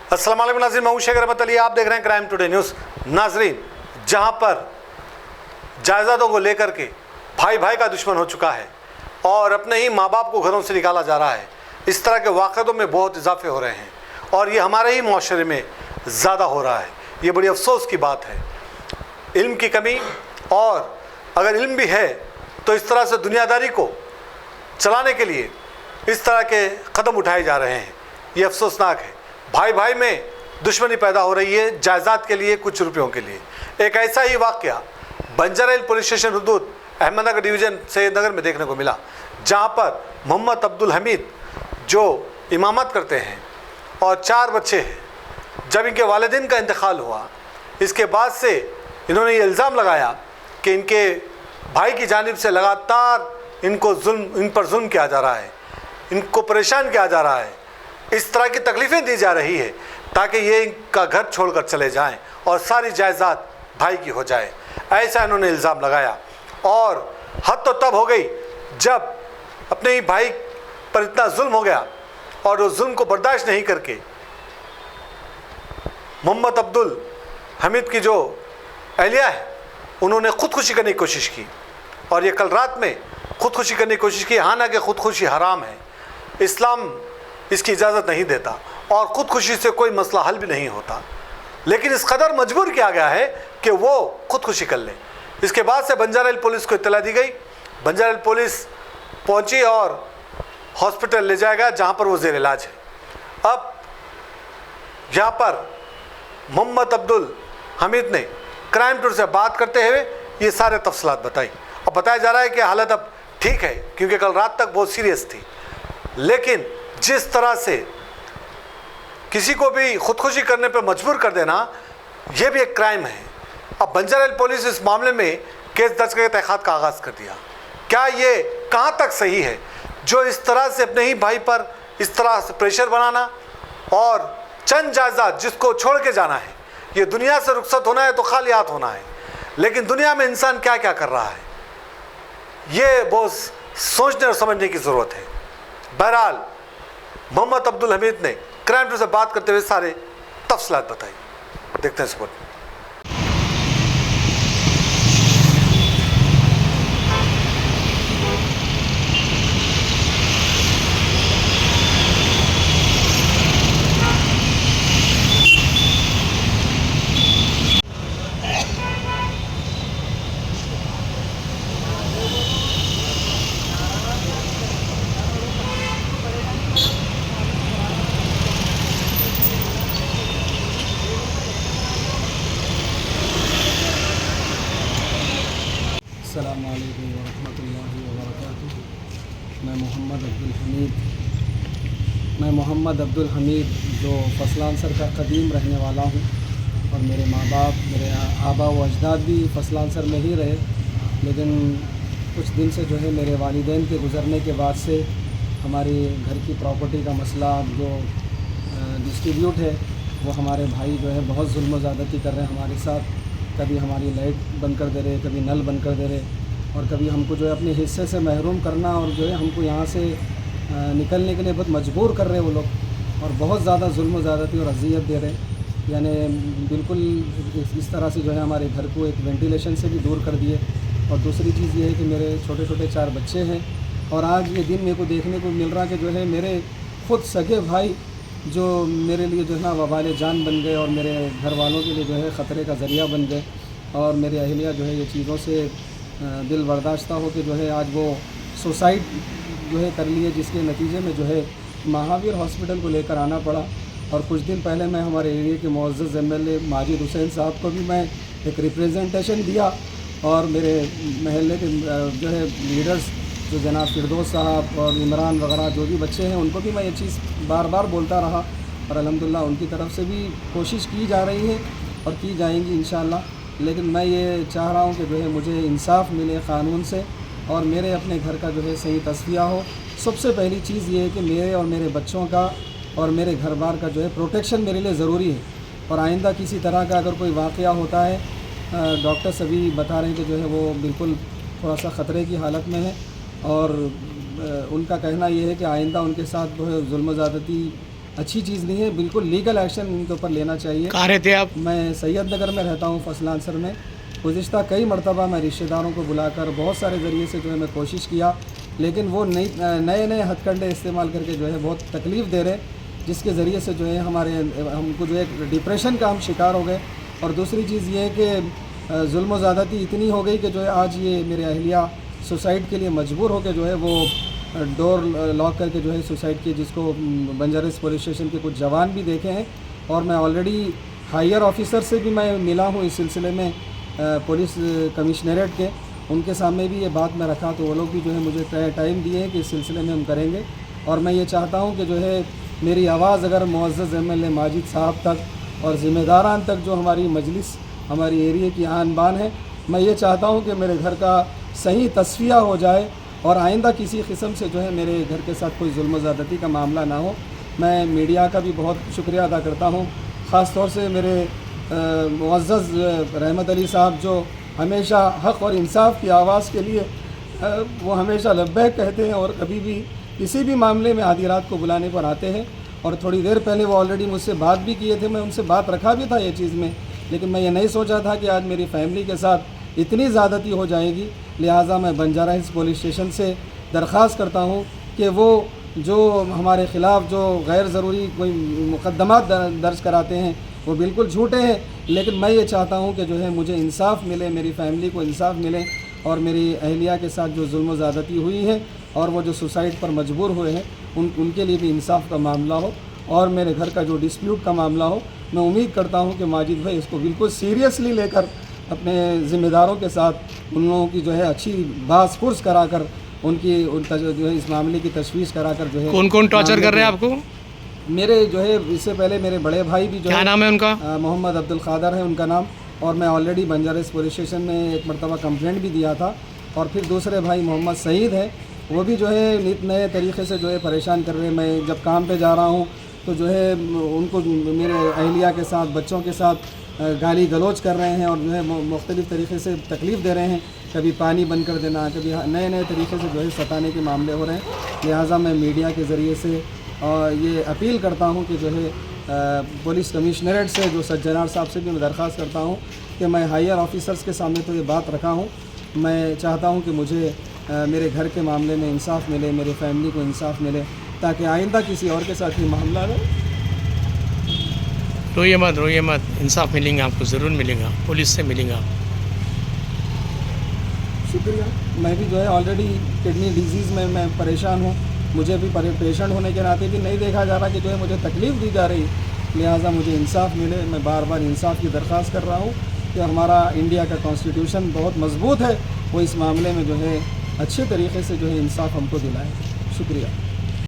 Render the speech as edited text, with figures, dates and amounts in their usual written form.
अस्सलाम वालेकुम नाज़रीन, मैं हूं शेख रहमत अली, आप देख रहे हैं क्राइम टुडे न्यूज़। नाज़रीन, जहां पर जायदादों को लेकर के भाई भाई का दुश्मन हो चुका है और अपने ही माँ बाप को घरों से निकाला जा रहा है, इस तरह के वाक़यातों में बहुत इजाफे हो रहे हैं और ये हमारे ही माशरे में ज़्यादा हो रहा है। ये बड़ी अफसोस की बात है। इल्म की कमी, और अगर इल्म भी है तो इस तरह से दुनियादारी को चलाने के लिए इस तरह के क़दम उठाए जा रहे हैं। ये अफसोसनाक है। भाई भाई में दुश्मनी पैदा हो रही है जायदाद के लिए, कुछ रुपयों के लिए। एक ऐसा ही वाक़या बंजारा हिल पुलिस स्टेशन हदूद अहमदनगर डिवीज़न सैयदनगर में देखने को मिला, जहाँ पर मोहम्मद अब्दुल हमीद जो इमामत करते हैं और 4 बच्चे हैं, जब इनके वालिदैन का इंतकाल हुआ, इसके बाद से इन्होंने ये इल्ज़ाम लगाया कि इनके भाई की जानिब से लगातार इन पर जुल्म किया जा रहा है, इनको परेशान किया जा रहा है, इस तरह की तकलीफ़ें दी जा रही है ताकि ये इनका घर छोड़कर चले जाएं और सारी जायदाद भाई की हो जाए। ऐसा इन्होंने इल्ज़ाम लगाया और हद तो तब हो गई जब अपने ही भाई पर इतना जुल्म हो गया और उस जुल्म को बर्दाश्त नहीं करके मोहम्मद अब्दुल हमीद की जो अहलिया है, उन्होंने ख़ुदकुशी करने की कोशिश की। और ये कल रात में ख़ुदकुशी करने की कोशिश की। हालांकि ख़ुदकुशी हराम है, इस्लाम इसकी इजाज़त नहीं देता और ख़ुदकुशी से कोई मसला हल भी नहीं होता, लेकिन इस कदर मजबूर किया गया है कि वो ख़ुदकुशी कर ले। इसके बाद से बंजारा हिल पुलिस को इत्तला दी गई। बंजारा हिल पुलिस पहुंची और हॉस्पिटल ले जाया गया जहाँ पर वो ज़ेर इलाज है। अब यहाँ पर मोहम्मद अब्दुल हमीद ने क्राइम टूर से बात करते हुए ये सारे तफसीलात बताई। अब बताया जा रहा है कि हालत अब ठीक है, क्योंकि कल रात तक बहुत सीरियस थी, लेकिन जिस तरह से किसी को भी ख़ुदकुशी करने पर मजबूर कर देना, यह भी एक क्राइम है। अब बंजारा हिल पुलिस इस मामले में केस दर्ज करके तहक़ीक़ात का आगाज़ कर दिया। क्या ये कहाँ तक सही है जो इस तरह से अपने ही भाई पर इस तरह से प्रेशर बनाना और चंद जायदाद जिसको छोड़ के जाना है, ये दुनिया से रुखसत होना है तो खालियात होना है, लेकिन दुनिया में इंसान क्या क्या कर रहा है, ये बहुत सोचने और समझने की ज़रूरत है। बहरहाल मोहम्मद अब्दुल हमीद ने क्राइम टूर से बात करते हुए सारे तफसीलात बताई। देखते हैं रिपोर्ट। अस्सलाम वालेकुम वरहमतुल्लाहि वबरकातुहू। मैं मोहम्मद अब्दुल हमीद जो फसलांसर का कदीम रहने वाला हूँ और मेरे माँ बाप, मेरे आबा व अजदाद भी फसलांसर में ही रहे, लेकिन कुछ दिन से जो है मेरे वालिदैन के गुज़रने के बाद से हमारी घर की प्रॉपर्टी का मसला जो डिस्ट्रीब्यूट है, वो हमारे भाई जो है बहुत जुल्म ज़्यादती कर रहे हैं हमारे साथ। कभी हमारी लाइट बंद कर दे रहे, कभी नल बंद कर दे रहे, और कभी हमको जो है अपने हिस्से से महरूम करना और जो है हमको यहाँ से निकलने के लिए बहुत मजबूर कर रहे हैं वो लोग, और बहुत ज़्यादा जुल्म ज़्यादती और अज़ियत दे रहे हैं। यानी बिल्कुल इस तरह से जो है हमारे घर को एक वेंटिलेशन से भी दूर कर दिए। और दूसरी चीज़ ये है कि मेरे छोटे छोटे 4 बच्चे हैं, और आज ये दिन मेरे को देखने को मिल रहा कि जो है मेरे ख़ुद सगे भाई जो मेरे लिए जो है ना वबाल जान बन गए और मेरे घर वालों के लिए जो है ख़तरे का ज़रिया बन गए, और मेरी अहलिया जो है ये चीज़ों से दिल बर्दाश्त हो कि जो है आज वो सुसाइड जो है कर लिए, जिसके नतीजे में जो है महावीर हॉस्पिटल को लेकर आना पड़ा। और कुछ दिन पहले मैं हमारे एरिया के मुअज़्ज़ज़ एमएलए माजिद हुसैन साहब को भी मैं एक रिप्रेजेंटेशन दिया, और मेरे महल्ले के जो है लीडर्स जो जनाब फिरदौस साहब और इमरान वगैरह जो भी बच्चे हैं, उनको भी मैं ये चीज़ बार बार बोलता रहा, और अल्हम्दुलिल्लाह उनकी तरफ से भी कोशिश की जा रही है और की जाएंगी इंशाअल्लाह। लेकिन मैं ये चाह रहा हूँ कि जो है मुझे इंसाफ मिले क़ानून से, और मेरे अपने घर का जो है सही तस्फिया हो। सबसे पहली चीज़ ये है कि मेरे और मेरे बच्चों का और मेरे घर बार का जो है प्रोटेक्शन मेरे लिए ज़रूरी है। और आइंदा किसी तरह का अगर कोई वाक़या होता है, डॉक्टर सभी बता रहे हैं कि जो है वो बिल्कुल थोड़ा सा ख़तरे की हालत में है, और उनका कहना ये है कि आइंदा उनके साथ जो है जुल्म ज़्यादती अच्छी चीज़ नहीं है, बिल्कुल लीगल एक्शन इनके ऊपर लेना चाहिए। कहाँ रहते हैं आप? मैं सैयद नगर में रहता हूँ, फसला अंसर में। गुज़िश्ता कई मरतबा मैं रिश्तेदारों को बुलाकर बहुत सारे ज़रिए से जो है मैं कोशिश किया, लेकिन वो नए नए हथकंडे इस्तेमाल करके जो है बहुत तकलीफ़ दे रहे, जिसके ज़रिए से जो है हमको जो है डिप्रेशन का हम शिकार हो गए। और दूसरी चीज़ ये है कि जुल्म व ज़्यादती इतनी हो गई कि जो है आज ये मेरे अहलिया सुसाइड के लिए मजबूर होकर जो है वो डोर लॉक करके जो है सुसाइड की, जिसको बंजारिस पुलिस स्टेशन के कुछ जवान भी देखे हैं। और मैं ऑलरेडी हायर ऑफिसर से भी मैं मिला हूँ इस सिलसिले में, पुलिस कमिश्नरेट के, उनके सामने भी ये बात मैं रखा, तो वो लोग भी जो है मुझे टाइम दिए हैं कि इस सिलसिले में हम करेंगे। और मैं ये चाहता हूँ कि जो है मेरी आवाज़ अगर मुअज़्ज़ज़ MLA माजिद साहब तक और ज़िम्मेदारान तक, जो हमारी मजलिस हमारी एरिया की आन बान है, मैं ये चाहता हूँ कि मेरे घर का सही तस्फिया हो जाए और आइंदा किसी किस्म से जो है मेरे घर के साथ कोई जुल्म ज़्यादती का मामला ना हो। मैं मीडिया का भी बहुत शुक्रिया अदा करता हूँ, ख़ास तौर से मेरे मुअज़्ज़ज़ रहमत अली साहब, जो हमेशा हक़ और इंसाफ की आवाज़ के लिए वो हमेशा लब्बैक कहते हैं और कभी भी किसी भी मामले में आधी रात को बुलाने पर आते हैं। और थोड़ी देर पहले वो ऑलरेडी मुझसे बात भी किए थे, मैं उनसे बात रखा भी था ये चीज़ में, लेकिन मैं ये नहीं सोचा था कि आज मेरी फैमिली के साथ इतनी ज़्यादती हो जाएगी। लिहाजा मैं बंजारा हिल्स पुलिस स्टेशन से दरख्वास्त करता हूँ कि वो जो हमारे ख़िलाफ़ जो गैर ज़रूरी कोई मुक़दमात दर्ज कराते हैं वो बिल्कुल झूठे हैं, लेकिन मैं ये चाहता हूँ कि जो है मुझे इंसाफ मिले, मेरी फैमिली को इंसाफ मिले और मेरी अहलिया के साथ जो जुल्म ज़्यादती हुई है और वो जो सुसाइड पर मजबूर हुए हैं उनके लिए भी इंसाफ का मामला हो और मेरे घर का जो डिस्प्यूट का मामला हो। मैं उम्मीद करता हूँ कि माजिद भाई इसको बिल्कुल सीरियसली लेकर अपने ज़िम्मेदारों के साथ उन लोगों की जो है अच्छी बास पुरस कराकर जो है इस मामले की तशवीश कराकर जो है। कौन कौन टॉर्चर कर रहे हैं आपको? मेरे जो है इससे पहले मेरे बड़े भाई भी जो क्या नाम है उनका? मोहम्मद अब्दुल क़ादर है उनका नाम, और मैं ऑलरेडी बंजारिस पुलिस स्टेशन में एक मरतबा कंप्लेंट भी दिया था। और फिर दूसरे भाई मोहम्मद सईद है, वो भी जो है नित नए तरीक़े से जो है परेशान कर रहे हैं। मैं जब काम पे जा रहा हूँ तो जो है उनको मेरे अहलिया के साथ, बच्चों के साथ गाली गलौज कर रहे हैं और जो है मुख्तलिफ़ तरीक़े से तकलीफ़ दे रहे हैं। कभी पानी बंद कर देना, कभी नए नए तरीक़े से जो है सताने के मामले हो रहे हैं। लिहाजा मैं मीडिया के ज़रिए से ये अपील करता हूँ कि जो है पुलिस कमिश्नरेट से, जो सज्जनार साहब से भी मैं दरख्वास्त करता हूँ कि मैं हायर ऑफिसर्स के सामने तो ये बात रखा हूँ, मैं चाहता हूँ कि मुझे मेरे घर के मामले में इंसाफ मिले, मेरी फैमिली को इंसाफ मिले, ताकि आइंदा किसी और के साथ ये मामला न। रोइए मत, इंसाफ मिलेंगे आपको, ज़रूर मिलेगा, पुलिस से मिलेगा। शुक्रिया। मैं भी जो है ऑलरेडी किडनी डिजीज़ में मैं परेशान हूँ, मुझे भी पेशेंट होने के नाते भी नहीं देखा जा रहा कि जो है मुझे तकलीफ़ दी जा रही, लिहाजा मुझे इंसाफ मिले। मैं बार बार इंसाफ की दरख्वास्त कर रहा हूँ कि हमारा इंडिया का कॉन्स्टिट्यूशन बहुत मजबूत है, वो इस मामले में जो है अच्छे तरीक़े से जो है इंसाफ हमको दिलाए। शुक्रिया।